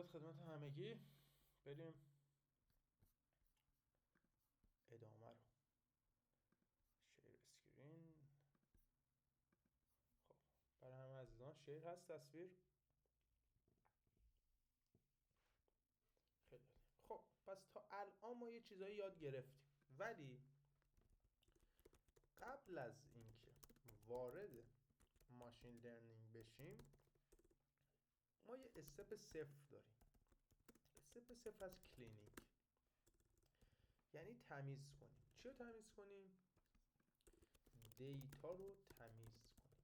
ارادت خدمت همگی. بریم ادامه رو. شیر اسکرین. خب برای همه عزیزان شیر هست تصویر. خیلی خب، پس تا الان ما یه چیزایی یاد گرفتیم، ولی قبل از اینکه وارد ماشین لرنینگ بشیم ما یه استپ صفر داریم. استپ صفر از کلینینگ، یعنی تمیز کنیم. چی رو تمیز کنیم؟ دیتا رو تمیز کنیم.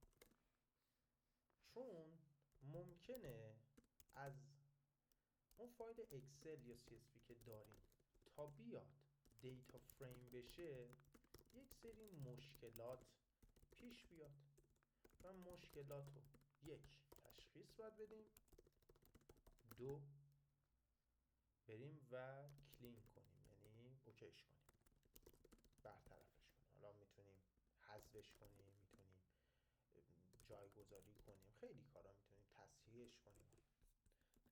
چون ممکنه از اون فایل اکسل یا CSV که داریم تا بیاد دیتا فریم بشه یک سری مشکلات پیش بیاد و مشکلات رو یک تشخیص باید بدیم، دو بریم و کلین کنیم، یعنی اوکیش کنیم، برطرفش کنیم. حالا میتونیم حذفش کنیم، میتونیم جایگذاری کنیم، خیلی کارا میتونیم تصحیحش کنیم.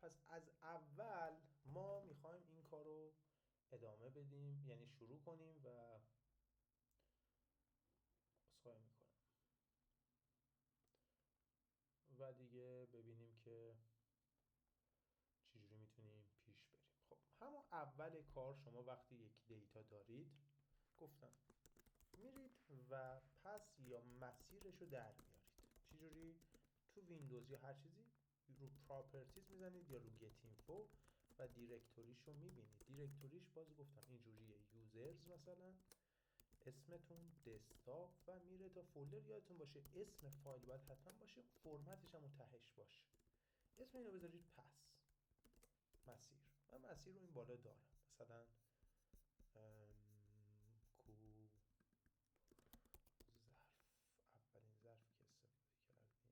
پس از اول ما میخوایم این کار رو ادامه بدیم، یعنی شروع کنیم و اصخایی میکنم و دیگه ببینیم که چجوری میتونیم پیش بریم. خب همون اول کار شما وقتی یک دیتا دارید، گفتم میرید و پس یا مسیرش رو در میارید. چجوری؟ تو ویندوز یا هر چیزی رو پراپرتیز میزنید یا رو گت اینفو و دیرکتوریش رو میبینید. دیرکتوریش باز گفتم اینجوریه، یوزرز مثلا، اسمتون، دسکتاپ و میره تا فولدر. یادتون باشه اسم فایل باید حتما باشه، فرمتش هم تهش باشه. اسم اینو بذارید پس مسیر، و مسیر رو این بالا دارم، مثلا کو ظرف، اولین ظرفی که استفاده کردیم اینجاست،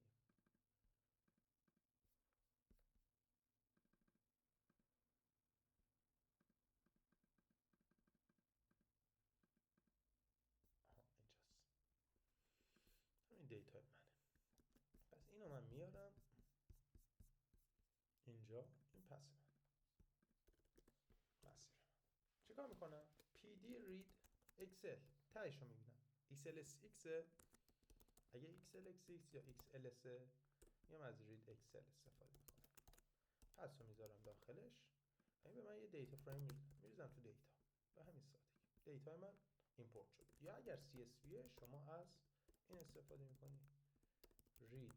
همین دیتا منه. پس اینو من میارم اینجا، این پس من مسیر من. چیکار میکنم؟ pd read excel تهش رو میبینم. xlsx اگه xlsx یا xls میام از read excel استفاده میکنم. پس رو میذارم داخلش، این به من یه دیتا فریم میریزم تو دیتا. به همین سادگی دیتا من ایمپورت شد. یا اگر CSV شما از این استفاده میکنید، read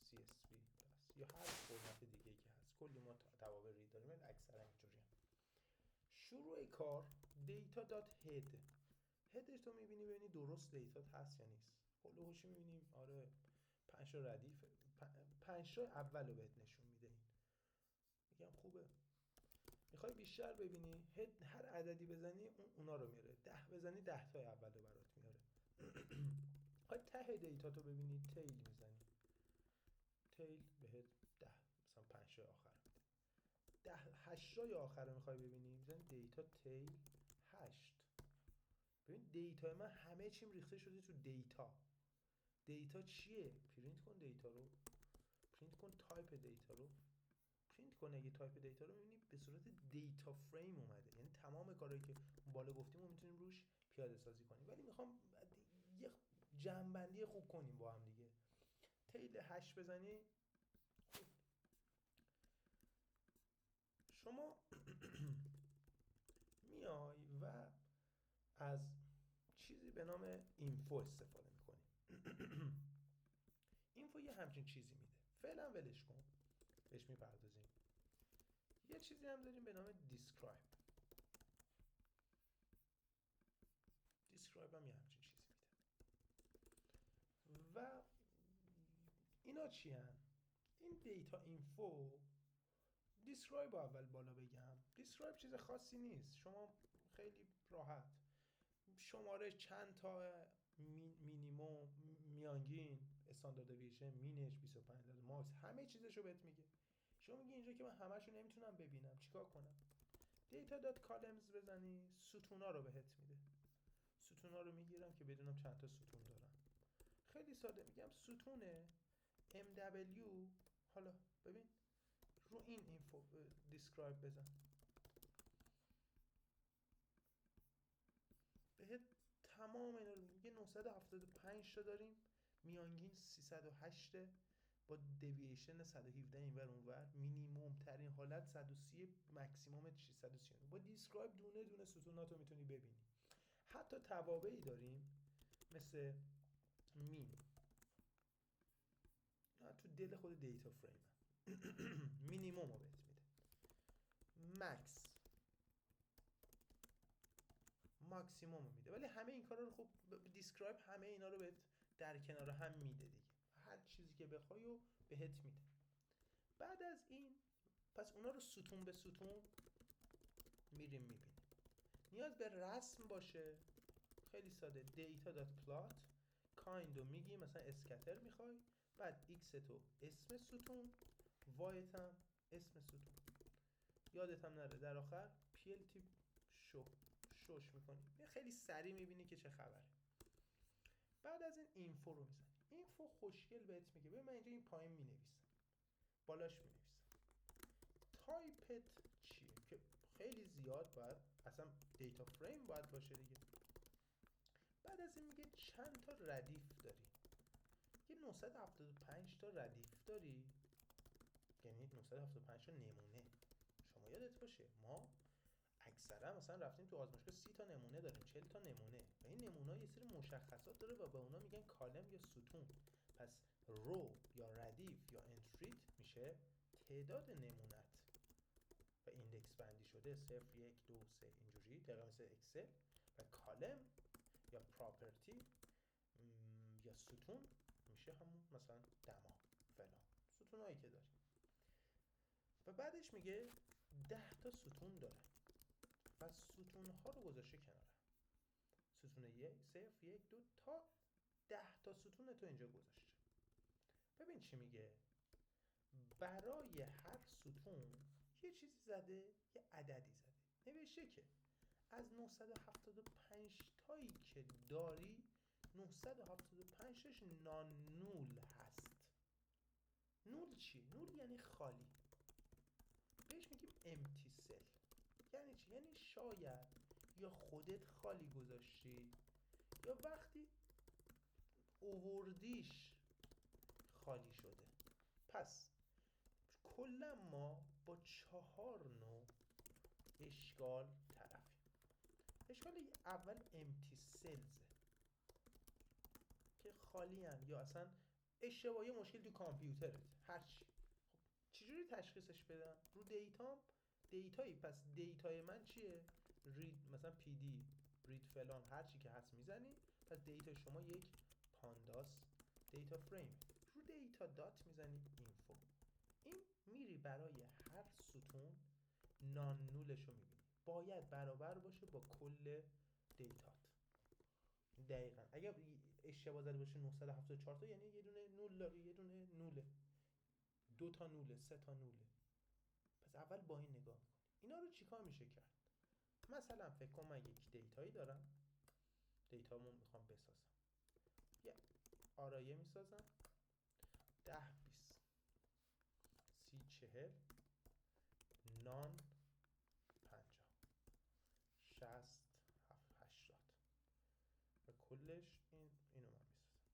CSV پس، یا هر فرمت دیگه که هست. کلی ما توابع رید داریم ولی اکثرا اینجوری هم. شروع کار دیتا دات هد، هدش تو میبینی ببینی درست دیتا هست یا نیست. هلو هوشی میبینیم آره 5 ردیف، 5 اول رو بهت نشون میده. این میگم خوبه. میخوای بیشتر ببینی هر عددی بزنی اونا رو میاره. 10 بزنی 10 تا اول رو برات میاره. میخوای ته دیتا تو ببینی، تیل میزنی، تیل بهت 10 مثلا 5 آخر میده. 8 آخر رو میخوای ببینی، میزنی دیتا تیل 8. ببین دیتا من همه چیم ریخته شده تو دیتا. دیتا چیه؟ پرینت کن دیتا رو، پرینت کن تایپ دیتا رو، پرینت کن. اگه تایپ دیتا رو می‌بینی به صورت دیتا فریم اومده، یعنی تمام کارهایی که بالا گفتیم رو میتونیم روش پیاده سازی کنیم. ولی میخوام یه جمع‌بندی خوب کنیم با هم دیگه. تیل 8 بزنی، شما میای و از چیزی به نام اینفو استفاده میکنی. اینفو یه همچین چیزی میده، فعلا ولش کن، بهش میپردازیم. یه چیزی هم داریم به نام دیسکرایب. دیسکرایب هم یه همچین چیزی میده. و اینا چی هم؟ این دیتا اینفو، دیسکرایب اول بالا بگم. دیسکرایب چیز خاصی نیست، شما خیلی راحت شماره چند تا مینیمم، میانگین، استاندارد دیوییشن، مینش 25 درصد، ماکس، همه چیزشو بهت میگه. شما میگی اینجا که من همه‌شو نمیتونم ببینم، چیکار کنم؟ دیتا دات کالمز بزنی، ستونا رو بهت میده. ستونا رو میگیرم که بدونم چند تا ستون دارم. خیلی ساده میگم ستونه MW. حالا ببین رو این اینفو دیسکرایب بزن، بهت تمام اینا رو میگه. 975 تا داریم، میانگین 308 با دیوییشن 117 اینور اونور، مینیمم ترین حالت 130، مکسیمم 639. با دیسکرایب دونه دونه ستونات رو میتونی ببینی. حتی توابعی داریم مثل مین، تو دل خود دیتا فریم مینیمم رو بهت میده، مکس ماکسیموم رو میده، ولی همه این کارا رو خب دیسکرایب همه اینا رو بهت در کنار هم میده دیگه، هر چیزی که بخوای و بهت میده. بعد از این پس اونا رو ستون به ستون میریم میبینیم. نیاز به رسم باشه خیلی ساده، دیتا دات پلات کایند رو میگی، مثلا اسکتر میخوای، بعد ایکس تو اسم ستون، وایت هم اسم ستون، یادت هم نره در آخر plt شوش میکنی، خیلی سریع میبینی که چه خبره. بعد از این اینفو رو میزنی. اینفو خوشگل بهت میگه ببین من اینجا این پایین مینویسم، بالاش مینویسم تایپت چیه، که خیلی زیاد باید اصلا دیتا فریم باید باشه دیگه. بعد از این میگه چند تا ردیف داری، یه 975 تا ردیف داری، یعنی 975 تا نمونه. شما یادت باشه ما اکثرا مثلا رفتیم تو آزمایشگاه 30 تا نمونه داریم، 40 تا نمونه، و این نمونه یه سری مشخصات داره و به اونا میگن کالم یا ستون. پس رو یا ردیف یا انتریت میشه تعداد نمونت و ایندکس بندی شده 0 1 2 3 اینجوری دقیقا مثل اکسل. و کالم یا پراپرتی یا ستون میشه همون مثلا دما فلان ستونایی که داریم. و بعدش میگه 10 تا ستون داره و ستون ها رو گذاشته کنار، ستون 1 0 1 2 تا 10 تا ستون تو اینجا گذاشته. ببین چی میگه، برای هر ستون یه چیزی زده، یه عددی زده، نوشته که از 975 تایی که داری 975 تاش نان نول هست. نول چی؟ نول یعنی خالی، بهش میگیم امپتی سل. یعنی چی؟ یعنی شاید یا خودت خالی گذاشتی یا وقتی اووردیش خالی شده. پس کلا ما با 4 نوع اشکال طرفیم. اشکال اول امپتی سلزه که خالی هن یا اصلا اشتباهی مشکل تو کامپیوترت هرچی. خب چجوری تشخیصش بدم؟ رو دیتایی. پس دیتای من چیه؟ رید مثلا پی دی رید فلان هرچی که هست میزنی، پس دیتا شما یک پانداس دیتا فریم. رو دیتا دات میزنی اینفو، این میری برای هر ستون نان نولش رو میبینی، باید برابر باشه با کل دیتات. دقیقاً اگر اشتباه زده باشه 974 تا یعنی یه دونه نول داره، یه دونه نوله، 2 تا نوله، 3 تا نوله. پس اول با این نگاه میکنی. اینا رو چیکار میشه کرد؟ مثلا فکر کن من یک دیتایی دارم، دیتامو میخوام بسازم، یه آرایه میسازم 10 20 30 40 نان 50 60 80 و کلش اینو من میسازم.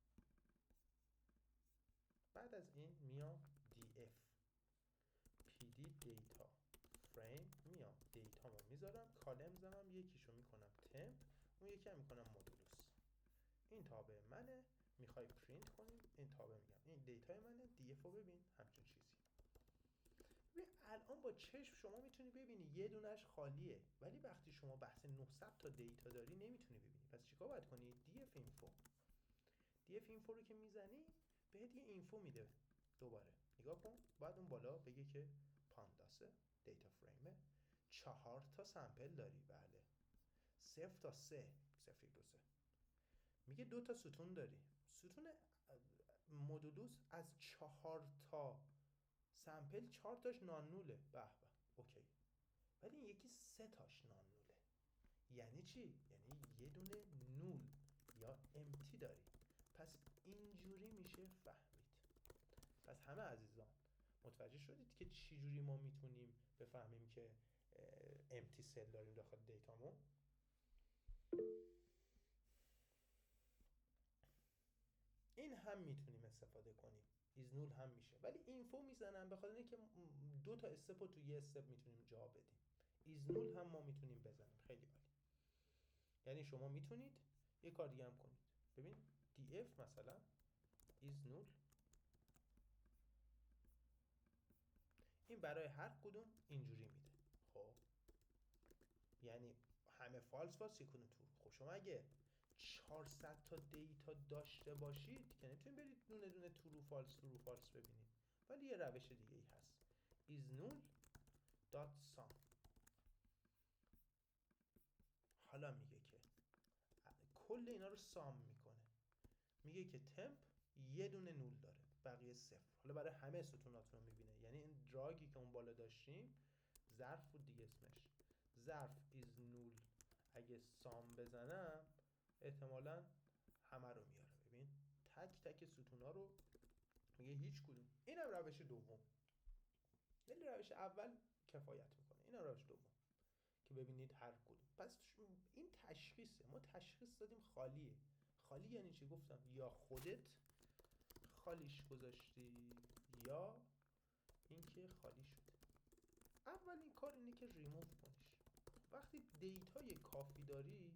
بعد از این میام df pd دیتا فریم، میام دیتامو میذارم، کالم زنم، یکیشو میکنم تمپ، اون یکی هم میکنم مدولوس. این تابع منه، میخوای پرینت کنیم این تابع میگم این دیتای منه، df رو ببین همچون چیزی. ببین الان با چشم شما میتونی ببینی یه دونش خالیه، ولی وقتی شما بحث 900 تا دیتا داری نمیتونی ببینی. پس چیکار باید کنی؟ df info رو که میزنی بهت یه اینفو میده. دوباره نگاه کن، بعد اون بالا بگه که پانداسه دیتا فریمه، 4 تا سمپل داری، بله 0 تا 3 0 1 2 3. میگه 2 تا ستون داری، ستون مدولوس از 4 تا سمپل 4 تاش نان نوله، به به اوکی، ولی این یکی 3 تاش نان نوله. یعنی چی؟ یعنی یه دونه نول یا امتی داری. پس اینجوری میشه فهمید. پس همه عزیزان متوجه شدید که چجوری ما میتونیم بفهمیم که امتی سل داریم داخل دیتامون؟ این هم میتونیم استفاده کنیم، ایز نول هم میشه، ولی اینفو میزنم به خاطر اینکه دو تا استپ رو تو یه استپ میتونیم جا بدیم. ایز نول هم ما میتونیم بزنیم. خیلی عالی. یعنی شما میتونید یه کار دیگه هم کنید. ببین دی اف مثلا ایز نول، این برای هر کدوم اینجوری میده. خب یعنی همه فالس یکونه ترو. خب شما اگه 400 تا دیتا داشته باشید که نمیتونید برید دونه دونه ترو فالس ببینید، ولی یه روش دیگه ای هست. is null dot sum. حالا میگه که کل اینا رو سام میکنه، میگه که تمپ یه دونه نول داره بقیه صفر. حالا برای همه ستوناتون رو میبینه، یعنی این دراگی که اون بالا داشتیم ظرف بود دیگه، اسمش ظرف is null. اگه سام بزنم احتمالاً همه رو میاره. ببین تک تک ستونا رو میگه هیچ کدوم. اینم روش دوم، ولی روش اول کفایت میکنه. اینم روش دوم که ببینید هر کدوم. پس این تشخیصه، ما تشخیص دادیم خالیه. خالی یعنی چی؟ گفتم یا خودت خالیش گذاشتی یا اینکه خالی شده. اولین کار اینه که ریموو کنیش. وقتی دیتای کافی داری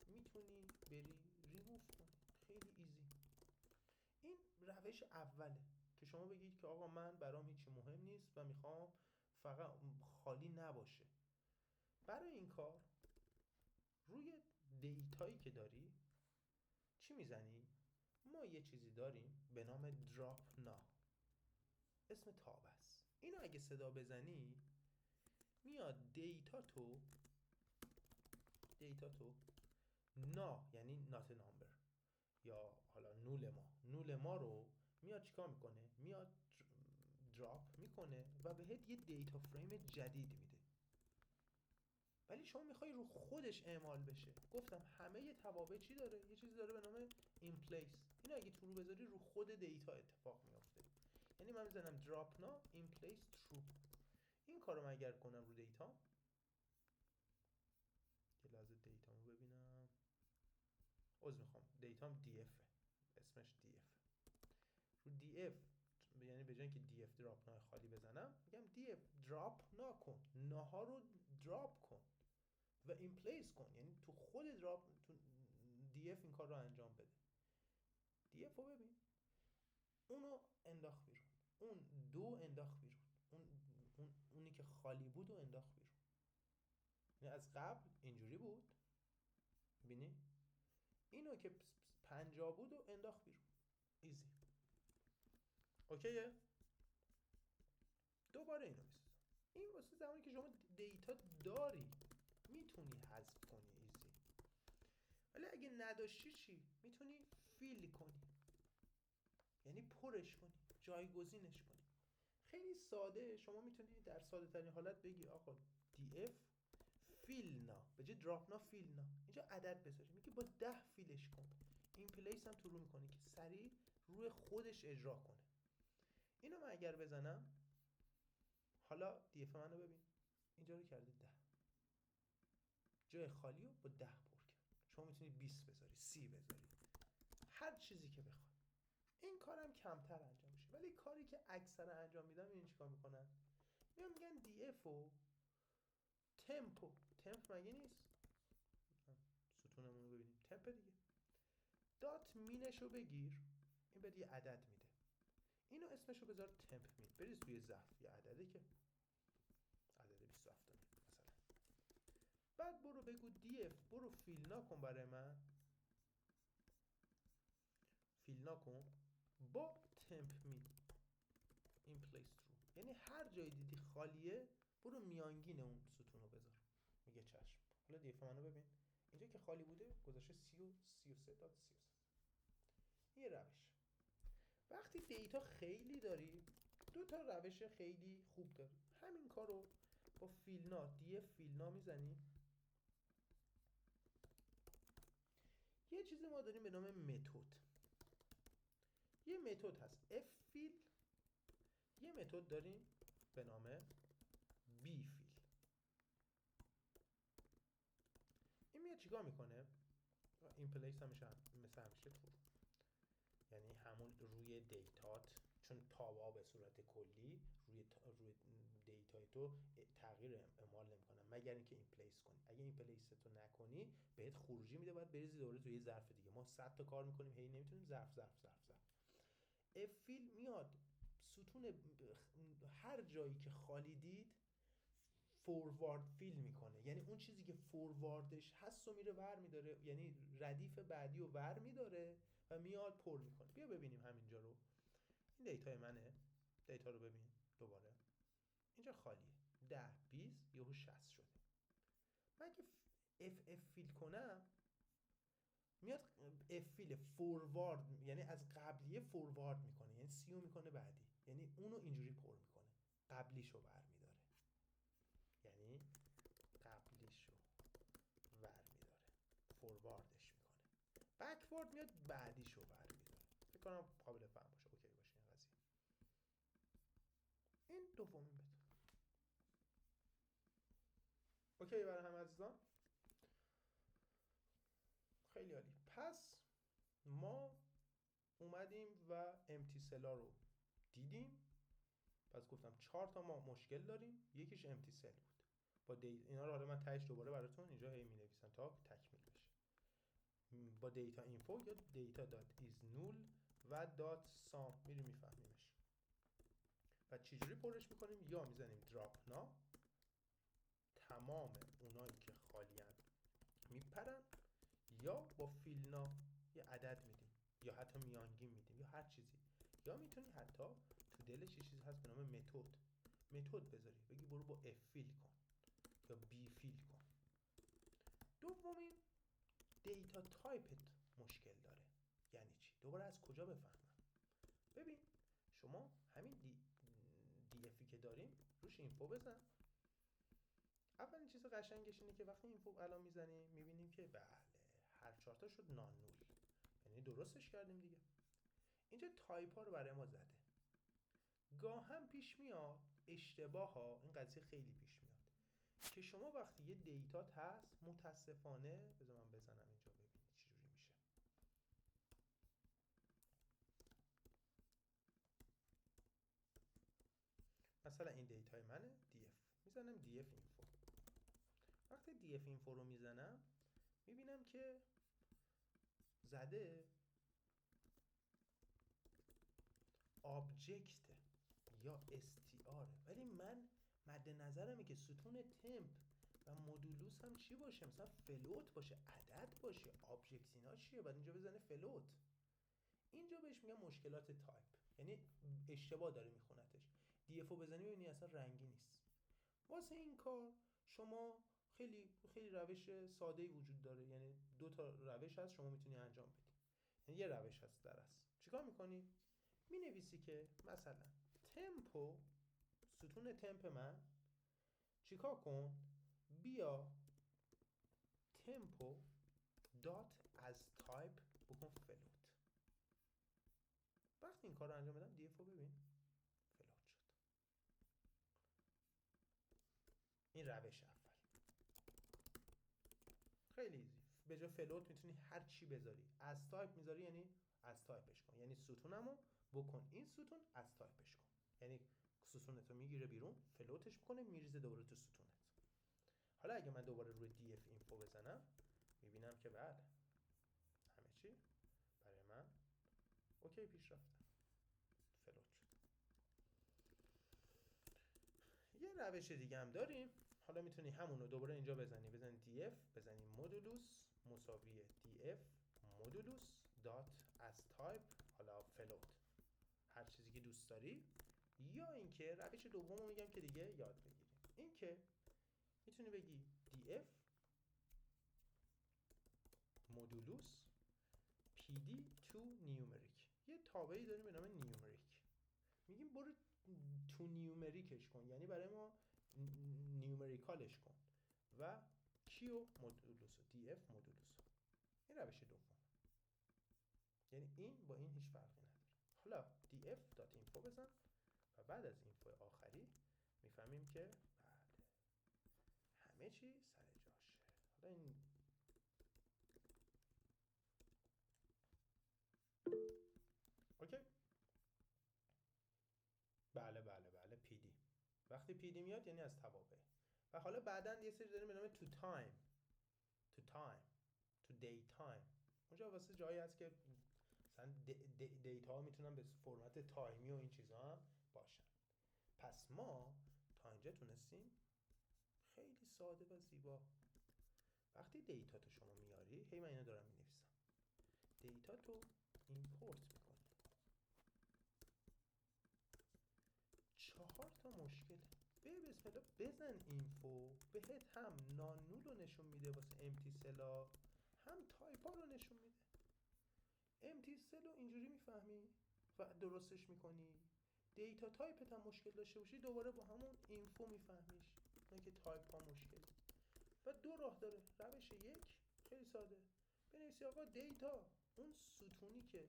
میتونی بری ریموو کنی، خیلی ایزی. این روش اوله که شما بگید که آقا من برام هیچی مهم نیست و میخوام فقط خالی نباشه. برای این کار روی دیتایی که داری چی میزنی؟ ما یه چیزی داریم به نام دراپ نا، اسم تاب است. اینو اگه صدا بزنی میاد دیتا تو نا یعنی نات نامبر یا حالا نول ما رو میاد چیکار میکنه؟ میاد دراپ میکنه و بهت یه دیتا فریم جدید میده. ولی شما میخوای رو خودش اعمال بشه. گفتم همه یه توابع چی داره؟ یه چیزی داره به نام in place. اینو اگه تو رو بذاری رو خود دیتا اتفاق میفته. یعنی من میزنم drop now in place true. این کارو من اگر کنم رو دیتا، یه لحظه دیتامو ببینم، میخوام دیتام df، اسمش df. رو df یعنی به جای اینکه df drop now خالی بزنم میگم df drop نکن، ناها رو دراپ کن و این پلیس کن، یعنی تو خود دراپ تو دی اف این کار رو انجام بده. دی اف رو ببین، اونو انداخت بیرون، اون دو انداخت بیرون، اونی که خالی بود و انداخت بیرون. یعنی از قبل اینجوری بود، ببینی اینو که 50 بود و انداخت بیرون. ایزی. اوکیه؟ دوباره اینو میسازم. این واسه زمانی که شما دیتا داری میتونی حذف کنی، ایزی. ولی اگه نداشتی چی؟ میتونی فیل کنی، یعنی پرش کنی، جایگزینش کنی. خیلی ساده. شما میتونی در ساده ترین حالت بگی آقا df فیل نا، به جای دراپ نا فیل نا، اینجا عدد بذاری، میگی با 10 فیلش کن. این پلیس هم تو رو میکنی که سریع روی خودش اجرا کنه. اینو من اگر بزنم، حالا df منو ببین، اینجا رو کرده 10، جای خالی رو با 10 پر کرد. شما میتونی 20 بذاری، 30 بذاری، هر چیزی که بخوای. این کارم کمتر انجام میشه، ولی کاری که اکثر انجام میدم این چیکار میکنن؟ میگن df و تمپ مگه نیست؟ ستونمون رو ببینیم، تمپ دیگه. دات مینش رو بگیر، این بهت یه عدد میده. اینو اسمش رو بذار تمپ مین، بریز توی ظرف یه عدده که عدد 27 مثلا. بعد برو بگو df برو فیل نکن برای من، فیل نکن با تمپ مین این پلیس ترو. یعنی هر جایی دیدی خالیه برو میانگین اون ستون رو بذار. میگه چشم. حالا دیف منو ببین، اینجا که خالی بوده گذاشته 33.33. یه روش. وقتی دیتا خیلی داری، دو تا روش خیلی خوب داری. همین کارو با فیلنا، دی فیلنا میزنی. یه چیزی ما داریم به نام متد. یه متد هست اف فیل، یه متد داریم به نام بی فیل. این میاد چیکار میکنه؟ این پلیس همیشه مثل همیشه ترو، یعنی همون روی دیتات، چون تابع به صورت کلی روی دیتای تو تغییر اعمال نمیکنه مگر اینکه این پلیس کنی. اگه این پلیس تو نکنی بهت خروجی میده، باید بریزی دوباره توی ظرف دیگه. ما 100 تا کار میکنیم هی نمیتونیم ظرف. اف فیل میاد ستون هر جایی که خالی دید فوروارد فیل میکنه، یعنی اون چیزی که فورواردش هست و میره ور میداره، یعنی ردیف بعدی رو ور میداره و میاد پر میکنه. بیا ببینیم همینجا رو. این دیتای منه، دیتا رو ببین دوباره، اینجا خالیه، 10 20 یهو 60 شده. من اگه اف فیل کنم میاد اف فیل فوروارد، یعنی از قبلیه فوروارد میکنه، یعنی سیو میکنه بعدی، یعنی اونو اینجوری پر میکنه، قبلیشو ور میداره، یعنی قبلیشو ور میداره، فورواردش میکنه. بکوارد میاد بعدیشو ور میداره. فکر کنم قابل فهم باشه، اوکی باشه این قضیه. این دومین متد. اوکی برای همه عزیزان؟ خیلی عالی. پس ما اومدیم و امتی سلا رو دیدیم. پس گفتم 4 تا ما مشکل داریم، یکیش امتی سل بود. با اینا رو حالا من تهش دوباره براتون اینجا هی می‌نویسم تا تکمیل بشه. با دیتا اینفو یا دیتا دات ایز نول و دات سام میریم میفهمیمش. و چجوری پرش میکنیم؟ یا میزنیم دراپ نا، تمام اونایی که خالیان میپرن، یا با فیلنا یه عدد میدیم، یا حتی میانگین میدیم، یا هر چیزی. یا میتونی حتی تو دلش یه چیزی هست به نام متد بذاری، بگی برو با اف فیل کن یا بی فیل کن. دومین، دیتا تایپت مشکل داره. یعنی چی؟ دوباره از کجا بفهمم؟ ببین شما همین دی افی که داریم روش اینفو بزن. اولین چیز قشنگش اینه که وقتی اینفو الان میزنیم میبینیم که بله هر 4 تا شد نان نول، یعنی درستش کردیم دیگه. اینجا تایپ ها رو برای ما زده. گاه هم پیش میاد اشتباه ها، این قضیه خیلی پیش میاد که شما وقتی یه دیتات هست متاسفانه، بذار من بزنم اینجا ببینید چجوری میشه. مثلا این دیتای منه دی اف، میزنم دی اف اینفو. وقتی دی اف اینفو رو میزنم میبینم که زده آبجکت یا استیاره، ولی من مد نظرمه که ستون تمپ و مدولوس هم چی باشه؟ مثلا فلوت باشه، عدد باشه. آبجکت اینا چیه؟ بعد اینجا بزنه فلوت. اینجا بهش میگم مشکلات تایپ، یعنی اشتباه داره میخونتش. دی افو بزنی ببینی اصلا رنگی نیست. واسه این کار شما خیلی روش ساده‌ای وجود داره، یعنی 2 تا روش هست شما میتونی انجام بدی. یعنی یه روش هست در اصل. چیکار میکنی؟ مینویسی که مثلا تمپو، ستون تمپ من چیکار کن؟ بیا تمپو دات از تایپ بکن فلوت. وقتی این کار رو انجام بدم دی افو ببین فلوت شد. این روش اول. خیلی ایزی. به جای فلوت میتونی هر چی بذاری. از تایپ میذاری یعنی از تایپش کن، یعنی ستونمو بکن این ستون از تایپش کن، یعنی ستونتو میگیره بیرون فلوتش میکنه میریزه دوباره تو ستونت. حالا اگه من دوباره روی دی اف اینفو بزنم میبینم که بله همه چی برای من اوکی پیش رفته، فلوت شد. یه روش دیگه هم داریم. حالا میتونی همونو دوباره اینجا بزنی دی اف، بزنی مودولوس مساوی دی اف مودولوس دات از تایپ، حالا فلوت، هر چیزی که دوست داری. یا اینکه روش دومو میگم که دیگه یاد بگیریم، این که میتونی بگی دی اف مودولوس پی دی تو نیومریک. یه تابعی داریم به نام نیومریک، میگیم برو تو نیومریکش کن، یعنی برای ما نیومریکالش کن و کیو مودولوس دی اف مودولوس. این روش دوم، یعنی این با این هیچ فرقی نداره. حالا دی اف دات اینفو بزن و بعد از اینفو آخری میفهمیم که بله همه چی سر جاشه. حالا این اوکی. بله پی دی. وقتی پی دی میاد یعنی از توابع. و حالا بعداً یه سری داریم به نام تو دی تایم. اونجا واسه جایی هست که مثلا دیتا ها میتونن به فرمت تایمی و این چیزها هم باشن. پس ما تا اینجا تونستیم خیلی ساده و زیبا وقتی دیتا تو شما میاری، هی من اینو دارم مینویسم، دیتا تو ایمپورت میکنی. 4 تا مشکل به بسم الله بزن اینفو بهت هم نانول رو نشون میده واسه امتی سلا، هم تایپا رو نشون میده. امتی سل رو اینجوری میفهمی و درستش میکنی. دیتا تایپت هم مشکل داشته باشی دوباره با همون اینفو میفهمیش، نه که تایپ ها مشکل. و 2 راه داره. روش 1 خیلی ساده، بنویسی آقا دیتا اون ستونی که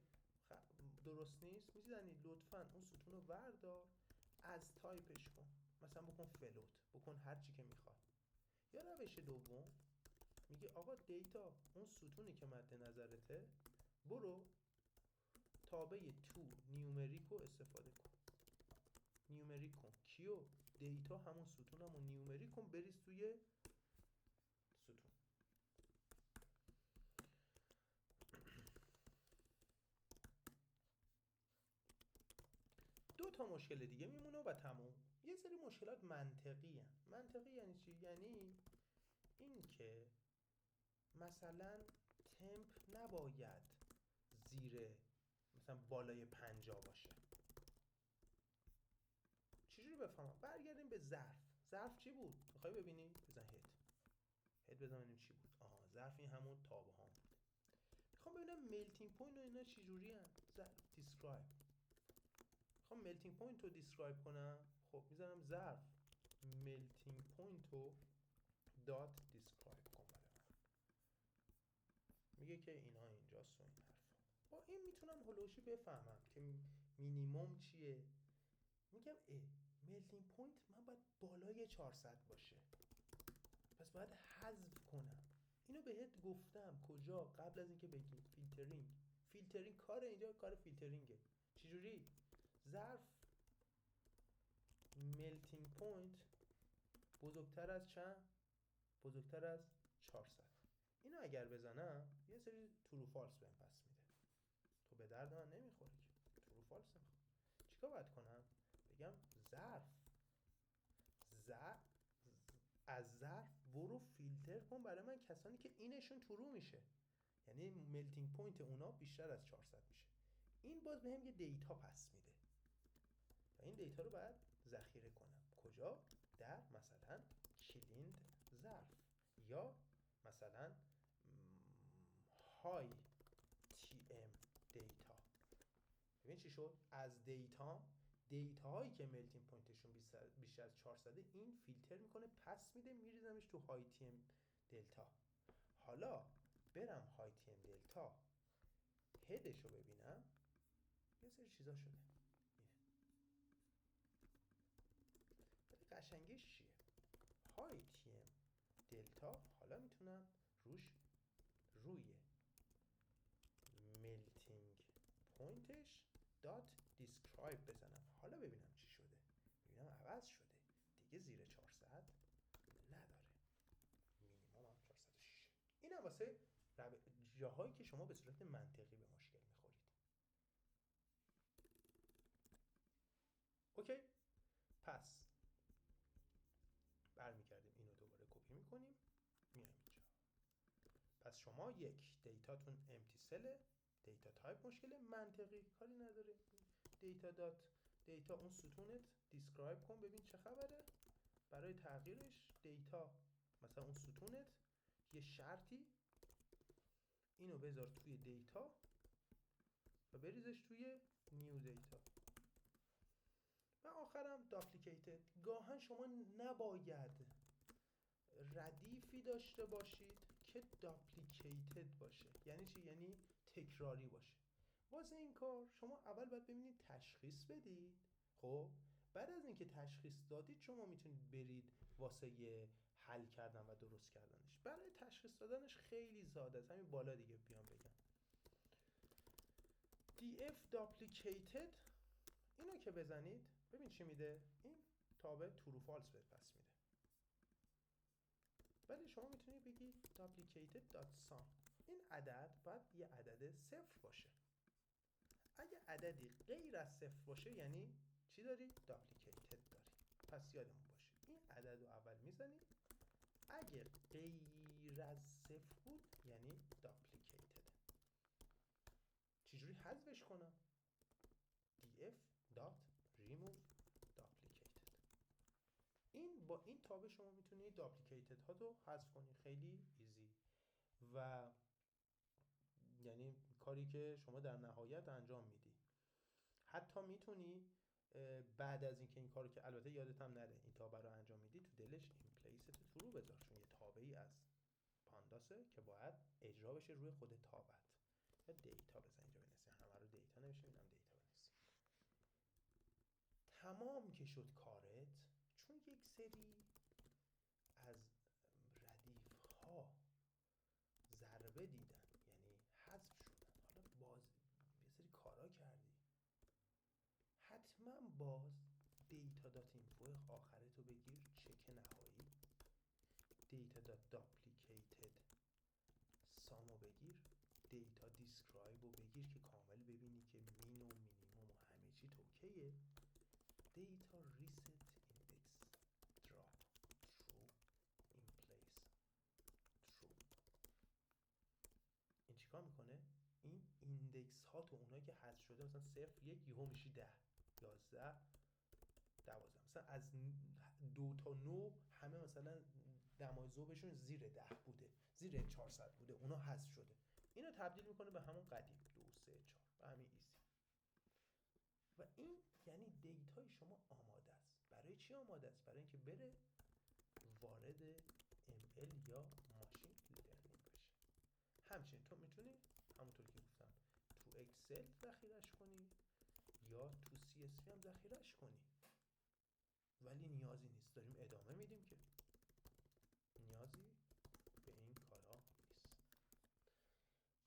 درست نیست میزنی لطفاً اون ستون رو وردار از تایپش کن، مثلا بکن فلوت، بکن هر چی که میخواد. یا روش دوم میگه آقا دیتا اون ستونی که مد نظرته برو تابع تو نیومریک رو استفاده کن. نیومریک کن کیو؟ دیتا همون ستون همون نیومریک کن بریز توی ستون. دو تا مشکل دیگه میمونه و تموم. یه سری مشکلات منطقی هن. منطقی یعنی چی؟ یعنی این که مثلا تمپ نباید زیر مثلا بالای 50 باشه. چجوری بفهمم؟ برگردیم به ظرف. ظرف چی بود؟ میخوای ببینی؟ بزن هد بزن ببینیم چی بود. آها ظرف این همون تابه ها بود. میخوام ببینم ملتینگ پوینت و اینا چجوری ان. دیسکرایب. میخوام ملتینگ پوینت رو دیسکرایب کنم. خب میزنم ظرف ملتینگ پوینت رو دات دیسکرایب کن برای من. میگه که اینا اینجاست و این حرفا. با این میتونم هلوشی بفهمم که مینیمم چیه. میگم ملتینگ پوینت من باید بالای 400 باشه، پس باید حذف کنم. اینو بهت گفتم کجا؟ قبل از اینکه بگی فیلترینگ کار اینجا کار فیلترینگه. چجوری؟ ظرف ملتینگ پوینت بزرگتر از چند؟ بزرگتر از 400. اینو اگر بزنم یه سری ترو فالس بهم پس میده. تو به درد من نمیخوری که ترو فالس میخوام. چیکار باید کنم؟ بگم از ظرف برو فیلتر کن برای من کسانی که اینشون ترو میشه، یعنی ملتینگ پوینت اونا بیشتر از 400 میشه. این باز بهم یه دیتا پس میده و این دیتا رو باید ذخیره کنم. کجا؟ در مثلا کلیند ظرف یا مثلا های تی ام دیتا. ببین چی شد؟ از دیتاهایی که ملتینگ پوینتشون بیشتر از 400 این فیلتر میکنه پس میده میریزمش تو های تی ام دلتا. حالا برم های تی ام دلتا هدش رو ببینم یه سری چیزا شده. ولی قشنگیش چیه؟ های تی ام دلتا حالا میتونم روی ملتینگ پوینتش دات دیسکرایب بزنم. حالا ببینم چی شده. ببینم عوض شده دیگه زیر 400 نداره، مینیمم هم 406. این هم واسه جاهایی که شما به صورت منطقی به مشکل میخورید. اوکی؟ پس برمیگردیم اینو دوباره کپی میکنیم میایم اینجا. پس شما یک دیتاتون امتی سله، دیتا تایپ مشکل منطقی کاری نداره. دیتا اون ستونت دیسکرایب کن ببین چه خبره. برای تغییرش دیتا مثلا اون ستونت یه شرطی اینو بذار توی دیتا و بریزش توی نیو دیتا. و آخرم داپلیکیتد. گاهن شما نباید ردیفی داشته باشید که داپلیکیتد باشه. یعنی چی؟ یعنی تکراری باشه. واسه این کار شما اول باید ببینید تشخیص بدید. خب بعد از اینکه تشخیص دادید شما میتونید برید واسه حل کردن و درست کردنش. برای تشخیص دادنش خیلی ساده است، همین بالا دیگه بیام بگم. df duplicated اینو که بزنید ببین چی میده. این تابع true false بهت پس میده. ولی شما میتونید بگید duplicated.sum. این عدد باید یه عدد صفر باشه. اگه عددی غیر از صفر باشه یعنی چی داری؟ duplicated داری. پس یادمون باشه این عدد رو اول میزنید. اگه غیر از صفر بود یعنی duplicated. چجوری حذفش کنم؟ df.remove duplicated. این با این تابع شما میتونید duplicated ها رو حذف کنید. خیلی ایزی و یعنی کاری که شما در نهایت انجام میدی. حتی میتونی بعد از اینکه این کارو که البته یادت هم نره این تابع رو انجام میدی تو دلش این پلیس تو ترو بذار، چون یه تابعی از پانداسه که باید اجرا بشه روی خود تابعت. یا دیتا بزن اینجا بنویسیم، همه رو دیتا نمیشه، اینم دیتا بنویسیم. تمام که شد کارت، چون یک سری از ردیف ها ضربه دیدن یعنی حذف شدن، حالا باز یه سری کارا کردی، حتما باز دیتا دات اینفو آخرتو بگیر، چک نهایی دیتا دات داپلیکیتد سامو بگیر، دیتا دیسکرایب رو بگیر که کامل ببینی که مین و مینیموم و همه چی اوکیه. دیتا ریست ایندکس دراپ ترو این پلیس ترو. این چیکار میکنه؟ این ایندکس ها تو اونایی که حذف شده مثلا 0 1 یهو میشی 10 11 12 مثلا از 2 تا 9 همه مثلا دمای ذوبشون زیر 10 بوده، زیر 400 بوده، اونا حذف شده. اینو تبدیل میکنه به همون قدیم 2 3 4 و همین ایزی. و این یعنی دیتای شما آماده است. برای چی آماده است؟ برای اینکه بره وارد ML یا ماشین لرنینگ بشه. همچنین تو میتونی همونطور که گفتم تو اکسل ذخیره‌اش کنی یا تو CSV هم ذخیره‌اش کنی، ولی نیازی نیست. داریم ادامه میدیم که نیازی به این کارا نیست.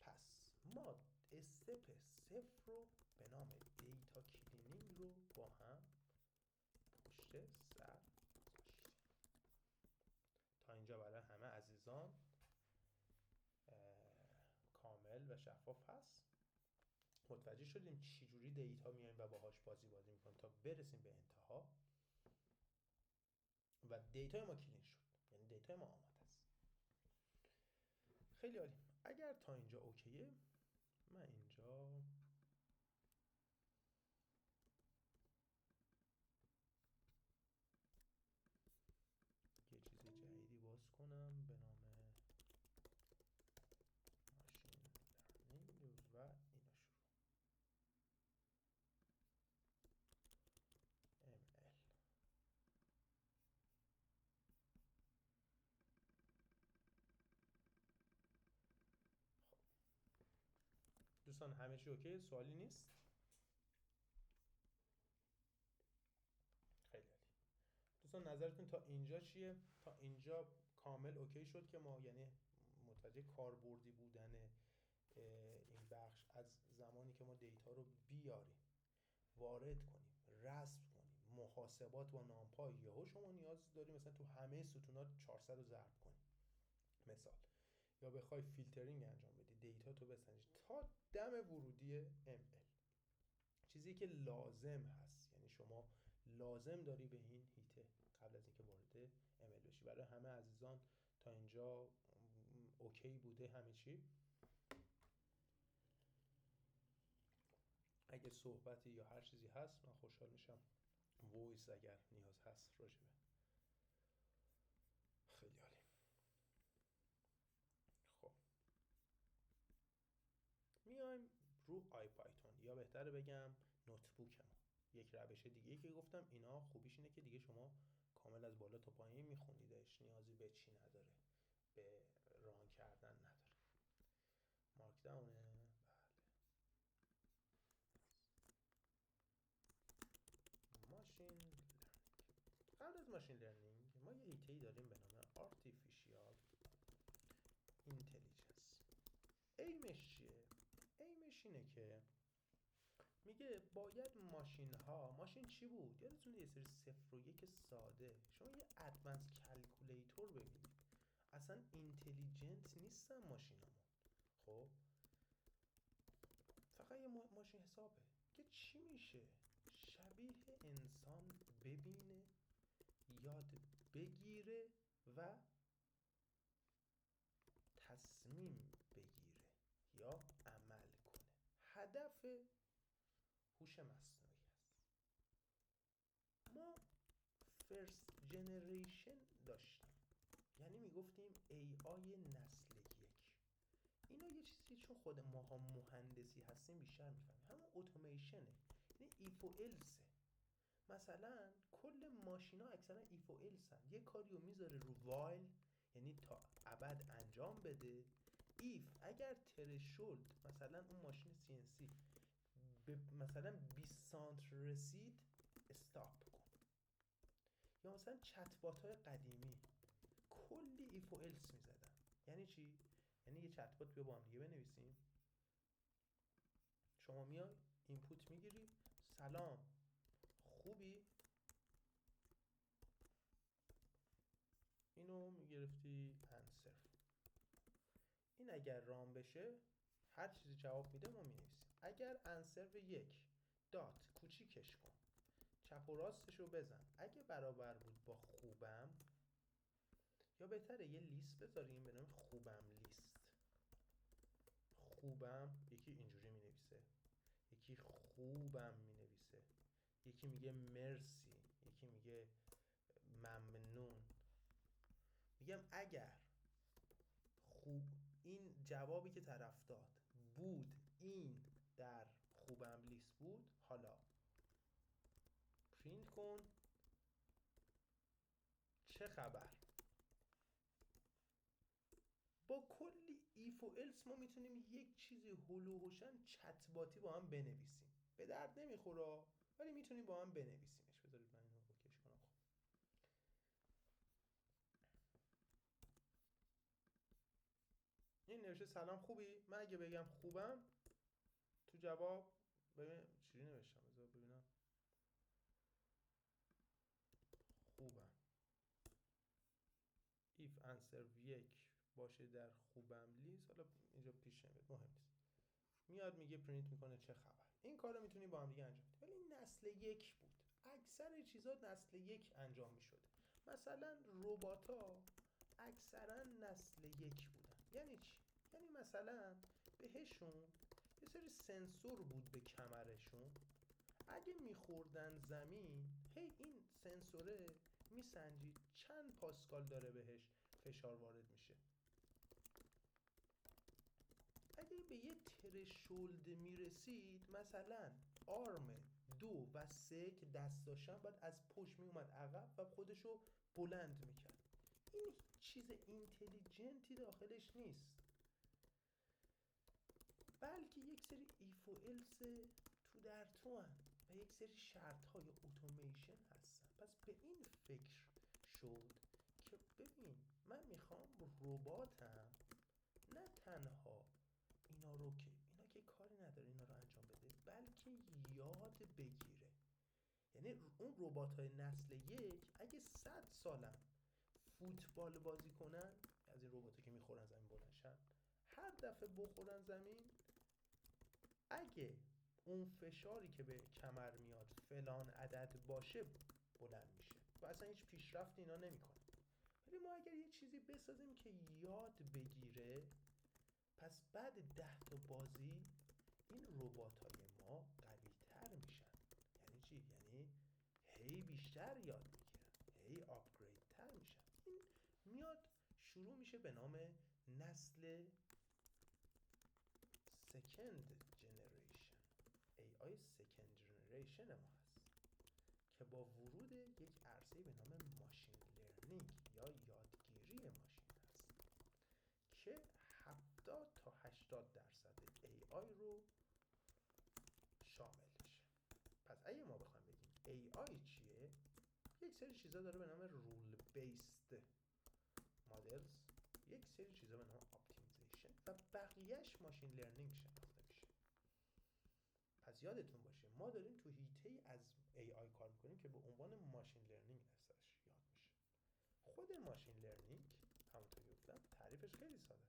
پس ما استپ 0 رو به نام دیتا کلینینگ رو با هم پشت سر گذاشتیم. تا اینجا برای همه عزیزان کامل و شفاف هست. متوجه شدیم چی جوری دیتا میایم و باهاش بازی میکنیم تا برسیم به انتها و دیتای ما کلین شد، یعنی دیتای ما آماده است. خیلی عالی. اگر تا اینجا اوکیه، من اینجا یه چیز جدیدی باز کنم به نام ماشین لرنینگ و اینا شروع ML. خب دوستان همه چی اوکی؟ سوالی نیست؟ خیلی عالی. دوستان نظرتون تا اینجا چیه؟ تا اینجا کامل اوکی شد که ما یعنی متوجه کاربردی بودن این بخش از زمانی که ما دیتا رو بیاریم، وارد کنیم، رسم کنیم، محاسبات با نامپای، یهو شما نیاز داری مثلا تو همه ستونات 400 رو ضرب کنی مثال، یا بخوای فیلترینگ انجام بدی، دیتا تو بسنجی تا دم ورودی ML، چیزی که لازم هست. یعنی شما لازم داری به این هیته قبل از اینکه وارد ML بشی. برای همه عزیزان تا اینجا اوکی بوده همه چی؟ اگه صحبتی یا هر چیزی هست من خوشحال میشم وایس اگر نیاز هست راجبه. خیلی عالی. خب میایم رو آی پایتون یا بهتره بگم نوتبوک ما. یک روش دیگه که گفتم اینا خوبیش اینه که دیگه شما کامل از بالا تا پایین میخونیدش، نیازی به چی نداره، به ران کردن نداره. مارک داونه. بله. ماشین از ماشین لرنینگ ما یه ایته‌ای داریم به نام آرتیفیشیال اینتلیجنس. ایمش چیه؟ ایمش اینه که میگه باید ماشین چی بود؟ یادتونه یه سری 0 و 1 ساده، شما یه ادوانس کلکولیتور ببینید، اصلا اینتلیجنت نیستن ماشینامون. خب فقط یه ماشین حسابه که چی میشه؟ شبیه انسان ببینه، یاد بگیره و تصمیم بگیره یا عمل کنه. هدف هوش مصنوعی است. ما فرست جنریشن داشتیم، یعنی میگفتیم AI نسل 1. اینا یه چیزی چون خود ماها مهندسی هستیم بیشتر میفهمیم، همون اتوماسیونه، یعنی ایف و السه. مثلا کل ماشینا اکثرا ایف و السن، یه کاریو میذاره رو وایل، یعنی تا ابد انجام بده. ایف اگر ترشولد مثلا اون ماشین CNC به مثلا 20 سانت رسید استاپ کن. یا مثلا چت بات های قدیمی کلی ایف و الس میزدن. یعنی چی؟ یعنی یه چت بات با هم دیگه بنویسیم، شما میای اینپوت میگیری، سلام خوبی؟ اینو میگرفتی انسر. این اگر رام بشه هر چیزی جواب میده ما مینویسیم. اگر انسر 1 دات کوچیکش کن، چپ و راستشو بزن، اگه برابر بود با خوبم، یا بهتره یه لیست بذاریم به نام خوبم لیست. خوبم یکی اینجوری مینویسه، یکی خوبم مینویسه، یکی میگه مرسی، یکی میگه ممنون. میگم اگر خوب این جوابی که طرف داد بود، این در خوبم لیست بود، حالا پرینت کن چه خبر. با کلی ایف و الس ما میتونیم یک چیزی هلوهوشن چت باتی با هم بنویسیم. به درد نمیخوره ولی میتونیم با هم بنویسیمش. بذارید من اینو اوکیش کنم. خب این نوشته سلام خوبی؟ من اگه بگم خوبم تو جواب ببین چی نوشتم، بذار ببینم. خوبم. if answer 1 باشه در خوبم لیست، حالا اینجا پیش نمیاد مهم نیست، میاد میگه پرینت میکنه چه خبر. این کارو میتونیم با هم دیگه انجام بدیم. ولی این نسل 1 بود، اکثر چیزا نسل 1 انجام میشده. مثلا ربات‌ها اکثرا نسل 1 بودن. یعنی چی؟ یعنی مثلا بهشون یه سری سنسور بود به کمرشون، اگه میخوردن زمین، هی این سنسوره میسنجید چند پاسکال داره بهش فشار وارد میشه. اگه به یه ترشولد میرسید، مثلا آرم 2 و 3 که دست داشتن باید از پشت میومد عقب و خودشو بلند میکرد. این چیز اینتلیجنتی داخلش نیست، بلکه یک سری ایف و الس تو در تو هن و یک سری شرط های اتوماسیون هستن. پس به این فکر شد که ببین من میخوام رباتم نه تنها اینا که کاری نداره اینا رو انجام بده، بلکه یاد بگیره. یعنی اون ربات‌های نسل 1 اگه 100 سالم فوتبال بازی کنن، از این ربات‌ها که میخورن زمین بلندشن، هر دفعه بخورن زمین، اگه اون فشاری که به کمر میاد فلان عدد باشه بلند میشه و اصلا هیچ پیشرفت اینا نمیکنه. ولی ما اگر یه چیزی بسازیم که یاد بگیره، پس بعد 10 تا بازی این ربات‌های ما قوی تر میشن. یعنی چی؟ یعنی هی بیشتر یاد میگیرن، هی آپگرید تر میشن. این میاد شروع میشه به نام نسل سکند جنریشن. AI سکند جنریشن ما هست که با ورود یک عرصه به نام ماشین لرنینگ یا یادگیری ماشین هست که 70 تا 80% AI رو شامل میشه. پس اگه ما بخوایم بگیم AI چیه، یک سری چیزا داره به نام رول بیسد مدلز، یک سری چیزا به نام اپتیمیزیشن و بقیهش ماشین لرنینگ شناخته میشه. پس یادتون باشه ما داریم تو حیطه‌ای از AI کار میکنیم که به عنوان ماشین لرنینگ ازش یاد میشه. خود ماشین لرنینگ همونطور که گفتم تعریفش خیلی ساده.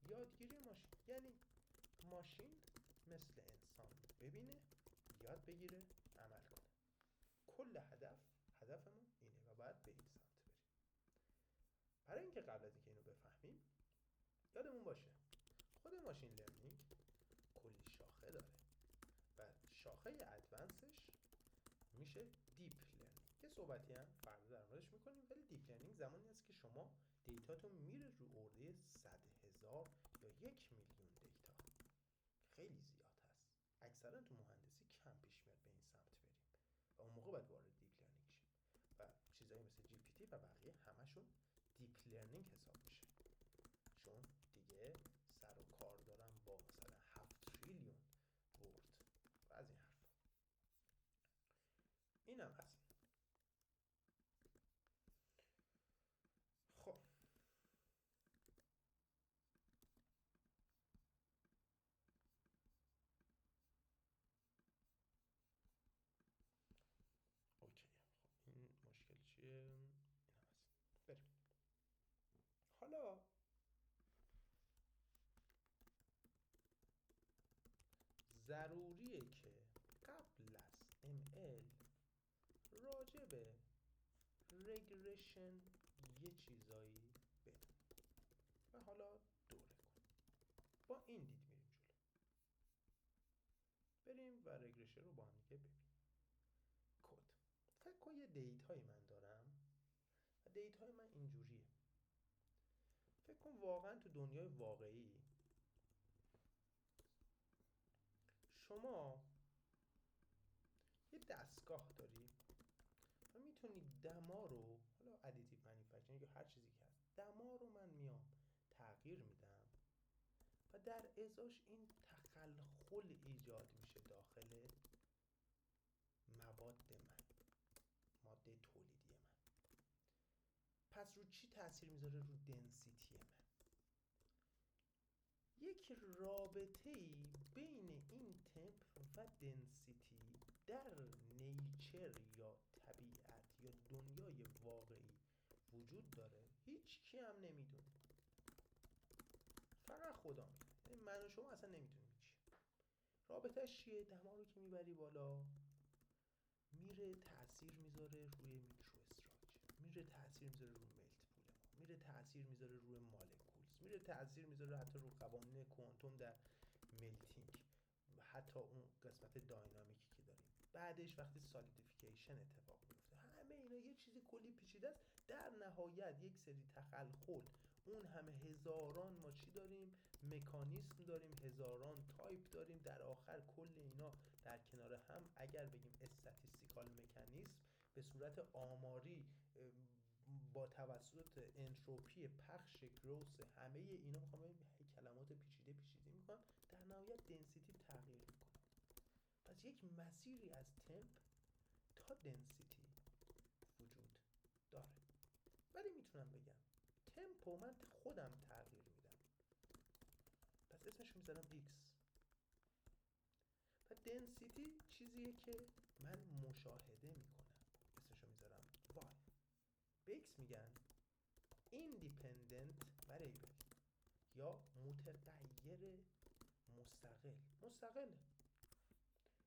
یادگیری ماشین یعنی ماشین مثل انسان ببینه، یاد بگیره، عمل کنه. کل هدفمون اینه و باید به این سمت بریم. برای اینکه قبل از اینکه اینو بفهمیم یادمون باشه خود ماشین لرنینگ کلی شاخه داره و شاخه ادوانسش میشه دیپ لرنینگ. یه صحبتی هم فردا در موردش میکنیم، ولی دیپ لرنینگ زمانی است که شما دیتاتون میره رو عرضه 100,000 یا 1,000,000 دیتا. خیلی زیاد هست. اکثرا تو مهندسی کم پیش میاد به این سمت بریم و اون موقع باید وارد دیپ لرنینگ شیم و چیزایی مثل جی پی تی و بقیه همشون دیپ لرنینگ حساب میشه، چون دیگه سر و کار دارن با مثلا 7 تریلیون ورد و از این حرف. اینم از این. خب اوکی. خب این مشکل چیه؟ اینم از این. بریم. حالا ضروریه که قبل از ML راجع به رگرشن یه چیزایی بدون و حالا دوره کن. با این دید میریم جلو. بریم و رگرشن رو با هم دیگه ببینیم. کد. فکر کن یه دیتایی من دارم و دیتای من اینجوریه. فکر کن واقعا تو دنیای واقعی شما یه دستگاه داری و میتونی دما رو، حالا ادیتیو مانیفکتورینگ یا هر چیزی که هست، دما رو من میام تغییر میدم و در ازاش این تخلخل ایجاد میشه داخل مواد من، ماده تولیدی من. پس رو چی تاثیر میذاره؟ رو دنسیتی من. یک رابطه‌ای بین این تمپ و دنسیتی در نیچر یا طبیعت یا دنیای واقعی وجود داره، هیچ کی هم نمیدونه، فقط خدا میدونه. من و شما اصلا نمیدونیم چی. رابطه‌اش چیه؟ دما رو که میبری بالا میره تأثیر میذاره روی میکرو استراکچر، میره تأثیر میذاره روی ملت پول ما، میره تأثیر میذاره روی مولکولز، میره تأثیر میذاره حتی روی قوانین کوانتوم در ملتینگ و حتی اون قسمت داینامیکی که داریم. بعدش وقتی سالیدیفیکیشن اتفاق میفته، همه اینا یه چیزی کلی پیچیده است. در نهایت یک سری تخلخل، اون همه هزاران ما چی داریم؟ مکانیسم داریم، هزاران تایپ داریم. در آخر کل اینا در کنار هم اگر بگیم استاتیستیکال مکانیسم به صورت آماری با توسط انتروپی پخش گروس همه اینا میخوام کلمات پیچیده میکنن، در نهایت دنسیتی تغییر میکنه. پس یک مسیری از تمپ تا دنسیتی وجود داره، ولی میتونم بگم تمپو من خودم تغییر میدم، پس اسمشو میذارم x. و دنسیتی چیزیه که من مشاهده میکنم، اسمشو میذارم y. به x میگن independent variable یا متغیر مستقل.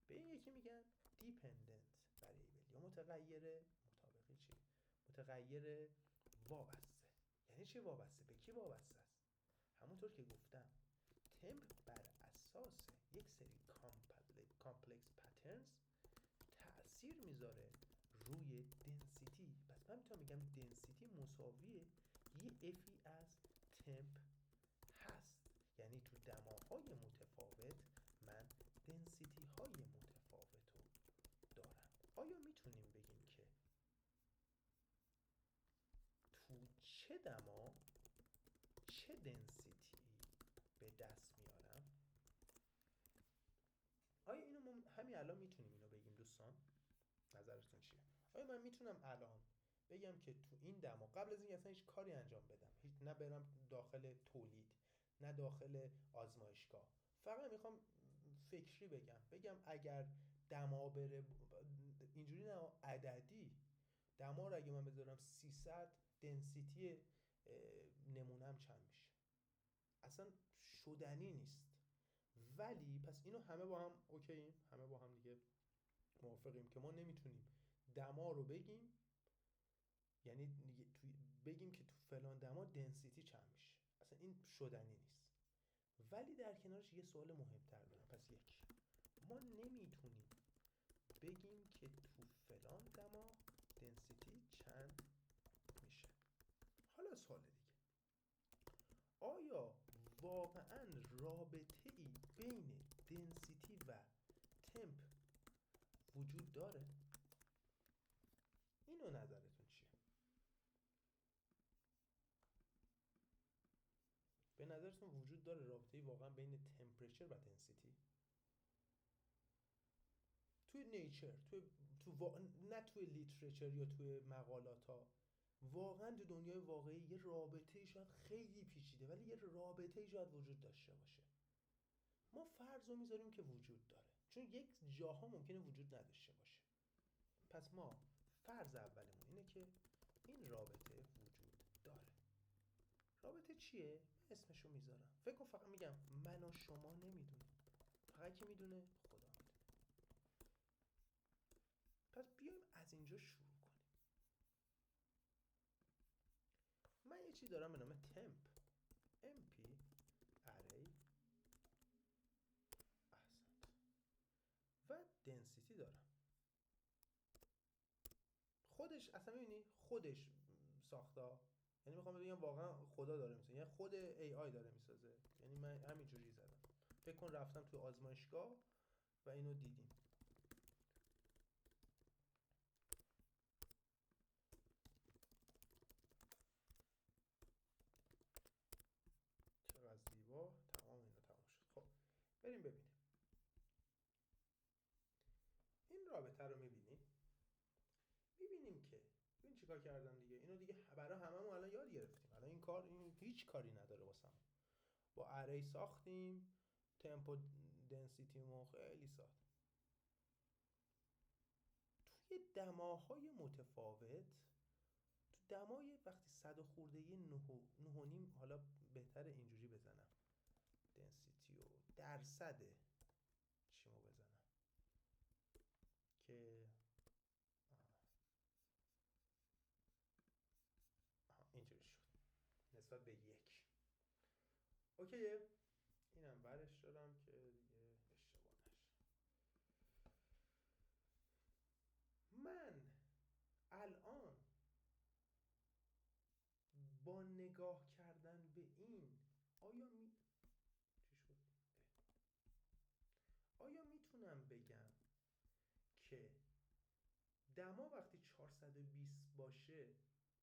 به این یکی میگن dependent variable یا متغیر مطابقی چی؟ متغیر وابسته. یعنی چی وابسته؟ به کی وابسته است؟ همونطور که گفتم تمپ بر اساس یک سری کامپلکس پترنز تأثیر میذاره روی دنسیتی. پس من میتونم بگم دنسیتی مساویه یه افی از تمپ هست، یعنی تو دماهای متفاوت من دنسیتی های متفاوت رو دارم. آیا میتونیم بگیم که تو چه دما چه دنسیتی به دست میارم؟ آیا اینو همین الان میتونیم اینو بگیم دوستان؟ نظرتون چیه؟ آیا من میتونم الان بگم که تو این دما قبل از اینکه اصلا هیچ کاری انجام بدم، هیچ نه برم داخل تولید نه داخل آزمایشگاه، فقط میخوام فکری بگم اگر دما بره اینجوری نه عددی، دما رو اگه من بذارم 300 دنسیتی نمونم چند میشه، اصلا شدنی نیست. ولی پس اینو همه با هم اوکییم، همه با هم دیگه موافقیم که ما نمیتونیم دما رو بگیم، یعنی بگیم که تو فلان دما دنسیتی چند میشه، اصلا این شدنی نیست. ولی در کنارش یه سوال مهمتر دارم. پس یک، ما نمیتونیم بگیم که تو فلان دما دنسیتی چند میشه. حالا سوال دیگه، آیا واقعا رابطه ای بین دنسیتی و تمپ وجود داره؟ اینو نظرتون چیه؟ به نظرتون وجود داره رابطه ای واقعا بین تمپرچر و دنسیتی؟ توی نیچر، نه توی لیترچر یا توی مقالات ها، واقعا تو دنیای واقعی یه رابطه شاید خیلی پیچیده ولی یه رابطه شاید وجود داشته باشه. ما فرض رو میذاریم که وجود داره، چون یک جاها ممکنه وجود نداشته باشه. پس ما فرض اولمون اینه که این رابطه وجود داره. رابطه چیه؟ اسمشو میذارم. فکر کن فقط میگم من و شما نمیدونیم، فقط که میدونه خدا میدونه. پس بیایم از اینجا شروع کنیم. من یه چی دارم به نام temp mp array احسنت و density دارم. خودش اصلا میبینی خودش ساخته، یعنی میخوام بگم واقعا خدا داره میسازه، یعنی خود AI داره میسازه. یعنی من همینجوری زدم، فکر کن رفتم تو آزمایشگاه و اینو دیدیم. چقدر زیبا، تمام اینا تمام شد. خب بریم ببینیم این رابطه رو. میبینیم که ببین چیکار کردم دیگه. اینو دیگه برای هممون الان یاد گرفتیم. الان این هیچ کاری نداره واسمون. با اری ساختیم، تمپ و دنسیتی مو خیلی ساده. توی دماهای متفاوت، تو دمای وقتی 100 خورده 9.5، حالا بهتره اینجوری بزنم دنسیتی و درصد چیمو بزنم که اینجوری شد نسبت به 1. اوکیه، اینم برش دارم که دیگه اشتباه نشه. من الان با نگاه کردن به این آیا میتونم بگم که دما وقتی 420 باشه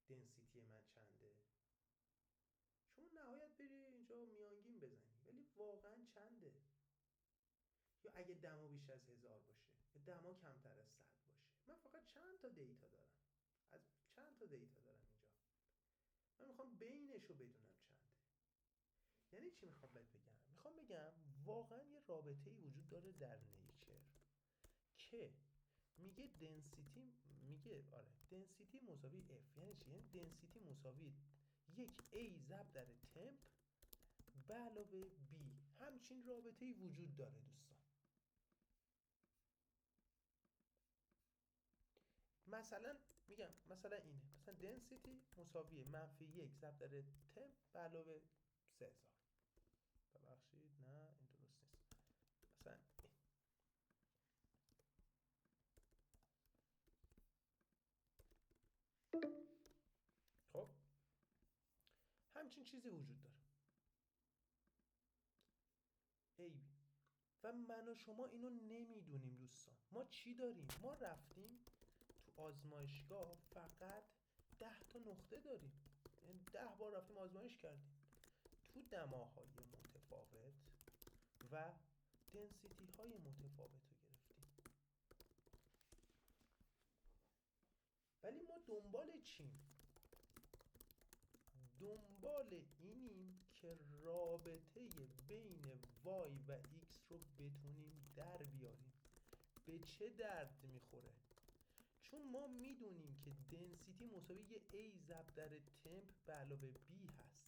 دنسیتی من چنده؟ شما نهایت بری اینجا میانگین بزنی، ولی واقعا چنده؟ یا اگه دما بیش از 1000 باشه یا دما کمتر از 100 باشه؟ من فقط چند تا دیتا دارم، از چند تا دیتا دارم اینجا، من میخوام بینشو بدونم چنده. یعنی چی میخوام بگم؟ میخوام بگم واقعا یه رابطه‌ای وجود داره در نیچر که میگه دنسیتی مساوی F. یعنی چی؟ یعنی دنسیتی مساوی یک A ضرب در تمپ به علاوه B. همچین رابطه‌ای وجود داره دوستان. مثلا میگم مثلا اینه، مثلا دنسیتی مساوی منفی 1 ضرب در تمپ به علاوه 3000. ببخشید نه این درست نیست. مثلا خب همچین چیزی وجود داره ای بی. و من و شما اینو نمیدونیم دوستان. ما چی داریم؟ ما رفتیم تو آزمایشگاه فقط 10 تا نقطه داریم، یعنی 10 بار رفتیم آزمایش کردیم تو دماهای متفاوت و دنسیتی های متفاوت رو گرفتیم. ولی ما دنبال چیم؟ دنبال اینیم که رابطه بین y و x رو بتونیم در بیاریم. به چه درد میخوره؟ چون ما میدونیم که دنسیتی مساوی a ضرب در تمپ به علاوه b هست.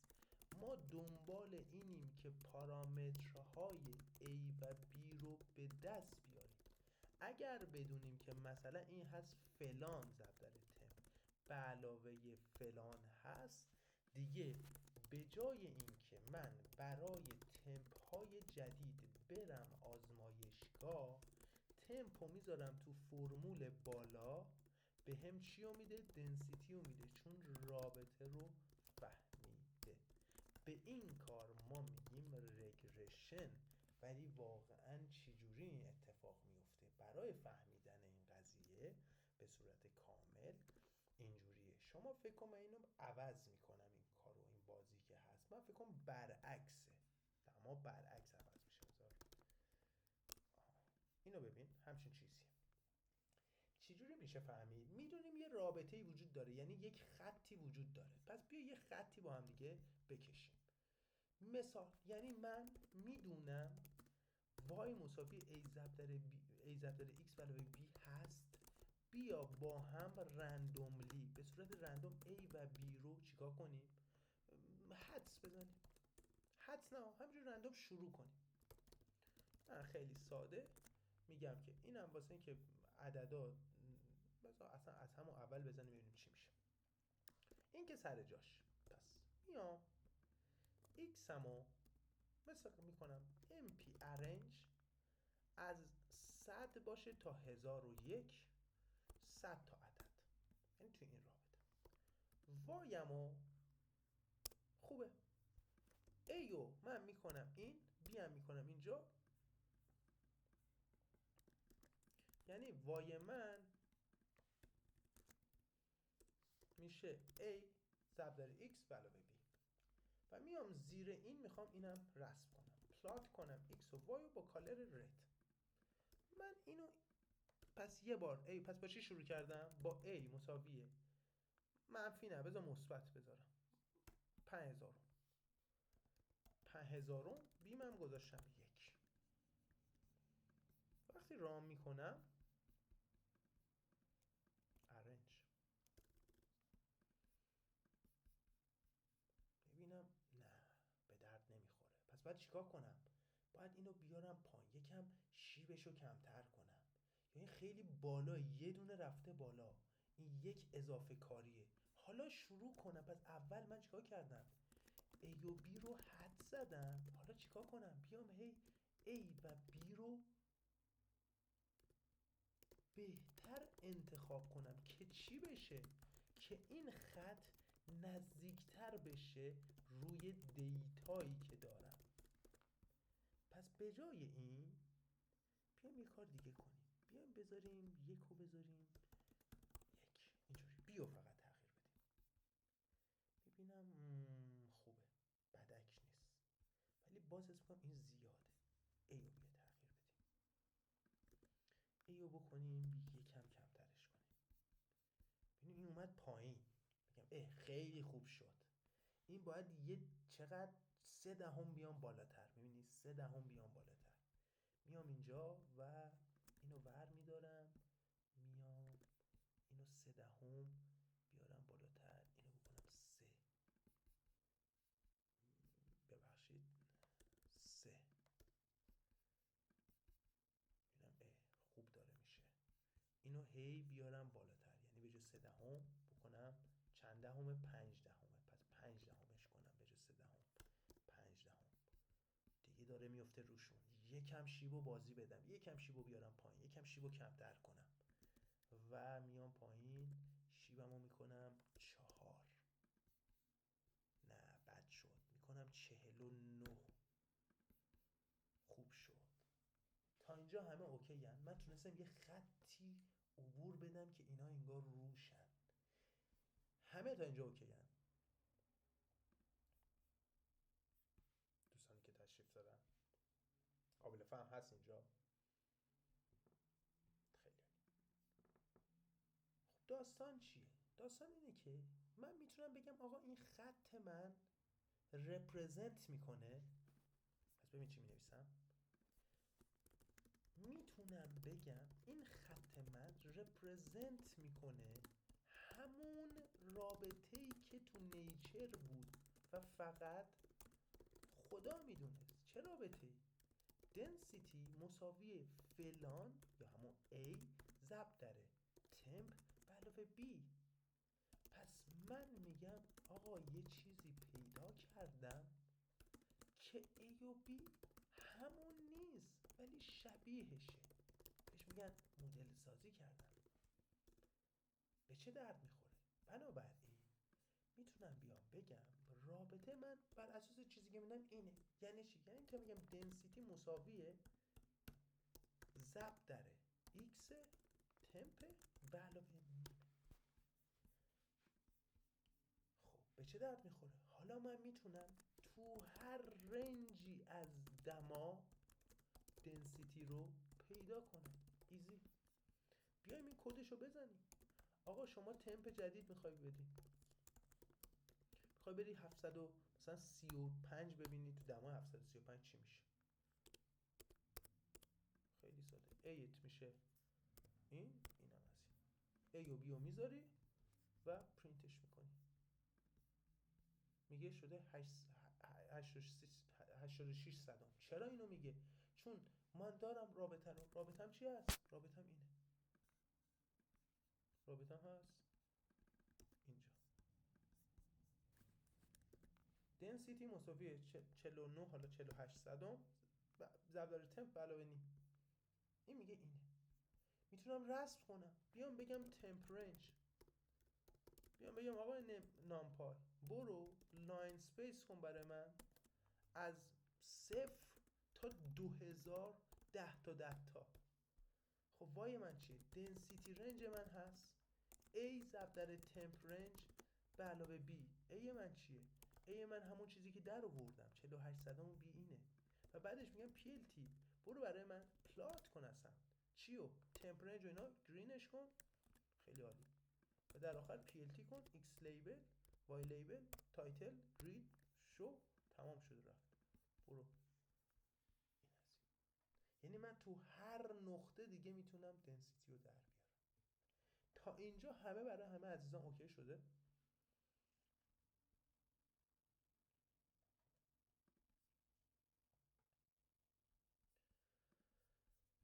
ما دنبال اینیم که پارامترهای a و b رو به دست بیاریم. اگر بدونیم که مثلا این هست فلان ضرب در تمپ به علاوه فلان هست، دیگه به جای اینکه من برای تمپ های جدید برم آزمایشگاه، تمپو میذارم تو فرمول بالا، به هم چی رو میده؟ دنسیتی رو میده، چون رابطه رو فهمیده. به این کار ما میگیم رگرشن. ولی واقعا چجوری این اتفاق میفته؟ برای فهمیدن این قضیه به صورت کامل اینجوریه. شما فکر کنم من اینو عوض میکنم این کارو، این بازی که هست من فکر کنم برعکسه، اما برعکس عوض میشه. اینو ببین همچین چیزیه. چجوری میشه فهمید؟ میدونیم یه رابطه‌ای وجود داره، یعنی یک خطی وجود داره. پس بیا یه خطی با هم دیگه بکشیم. مثال، یعنی من میدونم y مساوی a ضرب در x علاوه b هست. بیا با هم رندوملی به صورت رندوم a و b رو چیکار کنیم؟ حدس بزنیم. حدس نه، همینجور رندوم شروع کنیم. من خیلی ساده میگم که اینم واسه این که عددا بذار اصلا از همون اول بزنیم ببینیم چی میشه. این که سر جاش. پس میام x همو مثلا میکنم mp arrange از 100 باشه تا 1001 100 تا عدد، یعنی توی این رابطه. y همو خوبه، a رو من میکنم این، b هم میکنم اینجا، یعنی y من میشه a ضرب در x به علاوه b. و میام زیر این میخوام اینم رسم کنم، پلات کنم x و y رو با کالر رد. من اینو پس یه بار a، پس با چی شروع کردم؟ با a مساویه منفی، نه بذار مثبت بذارم، 5000 بیم هم گذاشتم 1. وقتی رام میکنم ارنج ببینم نه به درد نمیخوره. پس باید چیکار کنم؟ باید اینو بیارم پایین، یکم شیبشو کمتر کنم. یعنی خیلی بالا، یه دونه رفته بالا، این یک اضافه کاریه. حالا شروع کنم. پس اول من چیکار کردم؟ A و B رو حد زدم. حالا چیکار کنم؟ بیام هی A و B رو بهتر انتخاب کنم که چی بشه؟ که این خط نزدیکتر بشه روی دیتایی که دارم. پس به جای این بیام یه کار دیگه کنیم. بیام بذاریم 1 رو بذاریم 1، اینجوری بیو فقط تغییر بدیم. ببینم خوبه، بدک نیست، ولی باز اسم کنم این زیاده. A رو بیا تغییر بدیم، A رو بکنیم یکم کمترش کنیم. ببینیم این اومد پایین. بگم خیلی خوب شد. این باید یه چقدر 3 دهم بیام بالاتر. میبینی 3 دهم بیام بالاتر. میام اینجا و اینو ور میدارم، میام اینو 3 دهم بیارم بالاتر، اینو بکنم 3، ببخشید 3. ببینم خوب داره میشه. اینو هی بیارم بالاتر، یعنی به جای 3 دهم بکنم چند دهمه؟ 5 دهمه. پس 5 دهمش کنم به جای 3 دهم 5 دهم. دیگه داره میفته روشون. یکم شیبو بازی بدم، یکم شیبو بیارم پایین، یکم شیبو کمتر کنم و میام پایین. شیبمو میکنم 4. نه بد شد، میکنم 49. خوب شد. تا اینجا همه اوکی هن. من تونستم یه خطی عبور بدم که اینا انگار روشن. همه تا اینجا اوکی هن. دوستانی که تشریف دارن قابل فهم هست اینجا؟ خیلی خب. داستان چیه؟ داستان اینه که من میتونم بگم آقا این خط من represent میکنه. پس ببین چی مینویسم. میتونم بگم این خط من represent میکنه همون رابطه‌ای که تو نیچر بود و فقط خدا میدونست. چه رابطه‌ای؟ density مساوی فلان یا همون A ضرب در temp به علاوه B. پس من میگم آقا یه چیزی پیدا کردم که A و B همون نیست ولی شبیهشه. بهش میگن مدل سازی کردم. به چه درد میخوره؟ بنابراین میتونم بیام بگم رابطه من بر اساس چیزی که میدم اینه. یعنی چی؟ یعنی میتونم بگم density مساویه ضرب در x temp به علاوه نیمه. خب به چه درد میخوره؟ حالا من میتونم تو هر رنجی از دما density رو پیدا کنم. ایزی. بیایم این کدشو بزنیم. آقا شما تمپ جدید میخوای بدی، میخوای بری 735 ببینی تو دمای 735 چی میشه. خیلی ساده. A میشه اینم از این A و B رو میذاری و پرینتش میکنی. میگه شده 86 صدم. چرا اینو میگه؟ چون من دارم رابطم چی هست؟ رابطم اینه. رابطم هست اینجا. density مساوی 49 حالا 48 صدم ضرب در تمپ به علاوه نیم. این میگه اینه. میتونم رسم کنم. بیام بگم تمپ رنج. بیام بگم آقا نامپای برو لاین سپیس کن برای من از 0 تا 2000 10 تا 10 تا. خب وای من چیه؟ density رنج من هست A ضرب در temp رنج به علاوه B. A من چیه؟ A من همون چیزی که در آوردم 48 صدم و B اینه. و بعدش میگم PLT برو برای من پلات کن اصلا چیو؟ temp رنج و اینا گرینش کن. خیلی عالی. و در آخر PLT کن X لیبل Y لیبل تایتل گرید شو. تمام شد رفت. برو. این از یعنی من تو هر نقطه دیگه میتونم density رو در بیارم. تا اینجا همه برای همه عزیزان اوکی شده؟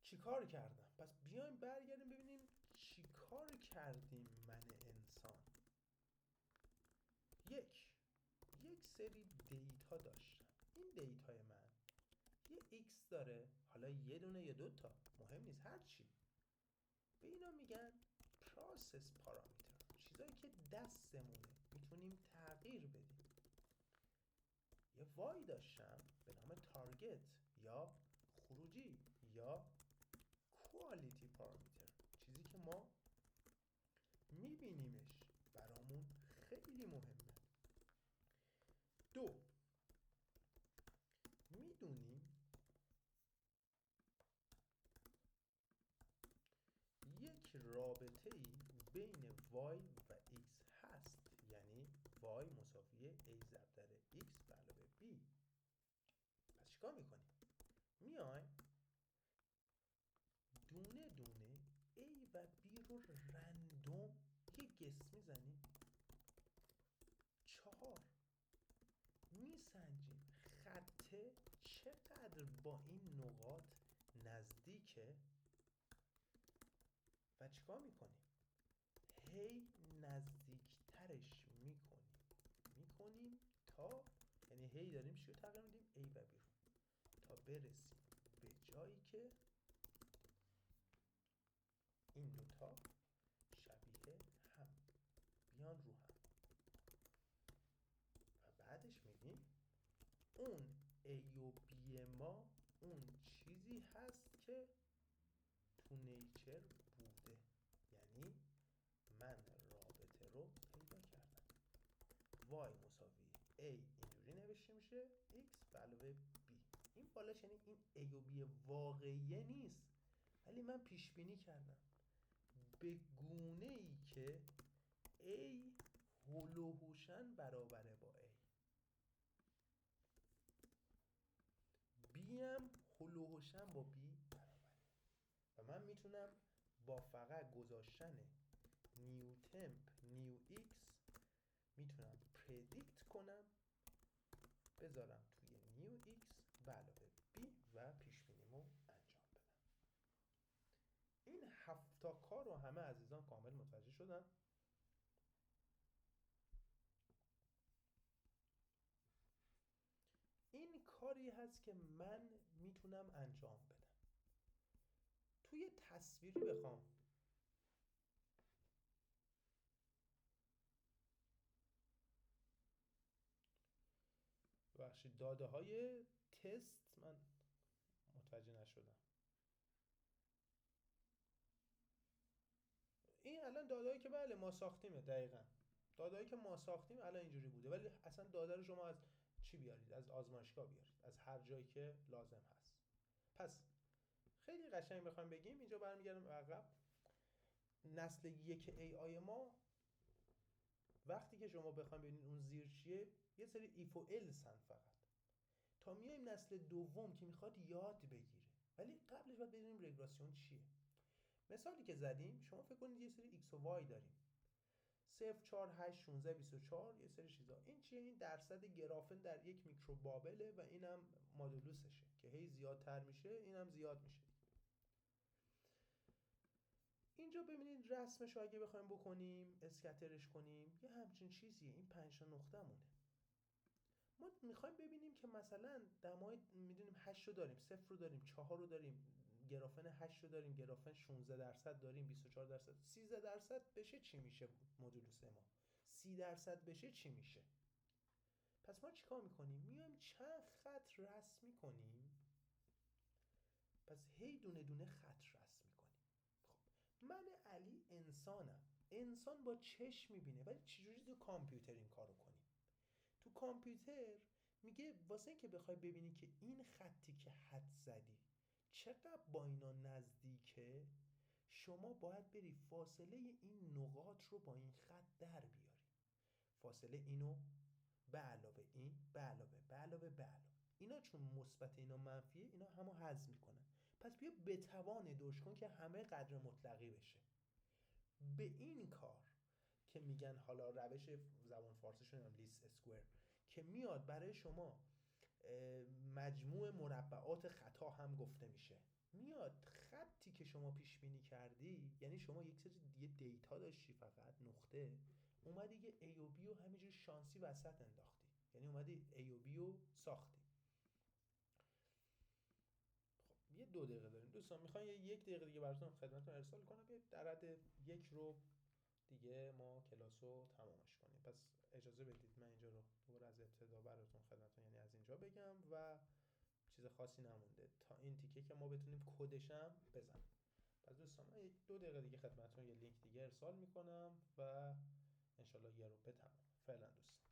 چی کار کردم؟ پس بیایم برگردیم ببینیم چی کار کردیم من انسان. یک سری دیتا داشتم. این دیتای من یه x داره، حالا یه دونه یا دوتا مهم نیست، هر چی. به اینا میگن پروسس پارامتر، چیزایی که دستمونه میتونیم تغییر بدیم. یه y داشتم به نام تارگت یا خروجی یا کوالیتی پارامتر، چیزی که ما میبینیمش برامون خیلی مهمه. دو، میدونیم یک رابطه‌ای بین y و x هست، یعنی y مساوی a ضرب در x به علاوه b. پس چیکار میکنیم؟ میایم دونه دونه a و b رو رندوم یه گس میزنیم. 4 میسنجیم خطه چقدر با این نقاط نزدیکه و چیکار میکنیم؟ هی نزدیکترش میکنیم تا، یعنی هی داریم چی رو تغییر میدیم؟ A و B رو، تا برسیم به جایی که این دوتا شبیه هم بیان رو هم. و بعدش میگیم اون A و B ما اون چیزی هست که تو نیچر بوده. یعنی من رابطه رو پیدا کردم. y مساوی a اینجوری نوشته میشه x به علاوه b. این بالاش یعنی این a و b واقعیه نیست، ولی من پیش بینی کردم به گونه ای که A هلوهوشن برابره با A، B هم هلوهوشن با B برابره و من میتونم با فقط گذاشتن نیو تمپ نیو ایکس میتونم پردیکت کنم، بذارم توی نیو ایکس به علاوه B و پیش بینیمو انجام بدم. این 7 تا کار رو همه عزیزان کامل متوجه شدن؟ این کاری هست که من میتونم انجام بدم. توی تصویری بخوام ببخشید داده های تست، من متوجه نشدم. این الان داده‌ای که بله ما ساختیمه، دقیقاً داده‌ای که ما ساختیم الان اینجوری بوده، ولی اصلا داده رو شما از چی بیارید؟ از آزمایشگاه بیارید، از هر جایی که لازم هست. پس خیلی قشنگ بخوایم بگیم، اینجا برمیگردم عقب. نسل یک AI ما وقتی که شما بخواید ببینید اون زیر چیه، یه سری ایف و السن فقط، تا میایم نسل دوم که میخواد یاد بگیره، ولی قبلش باید بدونیم رگراسیون چیه. مثالی که زدیم، شما فکر کنید یه سری ایکس و وای داریم، 0 4 8 16 24 یه سری چیزا. این چیه؟ این درصد گرافن در یک میکروبابله و اینم مادولوسشه که هی زیادتر میشه، اینم زیاد میشه. اینجا ببینید رسمش رو اگه بخوایم بکنیم، اسکترش کنیم، یه همچین چیزیه. این 5 تا نقطه مونه. ما میخوایم ببینیم که مثلا دمای میدونیم 8 رو داریم، 0 رو داریم، 4 رو داریم، گرافن 8 رو داریم، گرافن 16% داریم، 24%، 13% بشه چی میشه مدولوس ما؟ 30% بشه چی میشه؟ پس ما چیکار میکنیم؟ میایم چند خط رسم میکنیم، پس هی دونه دونه خط رسم میکنیم. خب من علی انسانم، انسان با چشم میبینه، ولی چجوری تو کامپیوتر این کارو کنیم؟ تو کامپیوتر میگه واسه این که بخوای ببینی که این خطی که حد زدی چقدر با اینا نزدیکه، شما باید بری فاصله این نقاط رو با این خط در بیاری. فاصله اینو به علاوه این به علاوه به علاوه به علاوه اینا، چون مثبت اینا منفیه، اینا همو حذف میکنن. پس بیا بتوان دوش کن که همه قدر مطلقی بشه. به این کار که میگن حالا روش زبان فارسیشون لیست اسکوئر، که میاد برای شما مجموع مربعات خطا هم گفته میشه، میاد خطی که شما پیش بینی کردی، یعنی شما یک سری دیگه دیتا داشتی فقط نقطه، اومدی یه A و B رو همینجوری شانسی وسط انداختی، یعنی اومدی A و B رو ساختی. خب یه 2 دقیقه داریم دوستان، میخوام یه 1 دقیقه دیگه براتون خدمتتون ارسال کنم، یه در حد 1 رو دیگه ما کلاس رو تمامش کنیم. پس اجازه بدید من اینجا رو دوباره از ابتدا براتون خدمتتون، یعنی از اینجا بگم و چیز خاصی نمونده تا این تیکه که ما بتونیم کدش هم بزنیم. پس دوستان من 2 دقیقه دیگه خدمتتون یه لینک دیگه ارسال میکنم و انشالله یه رو به تمام. فعلا دوستان.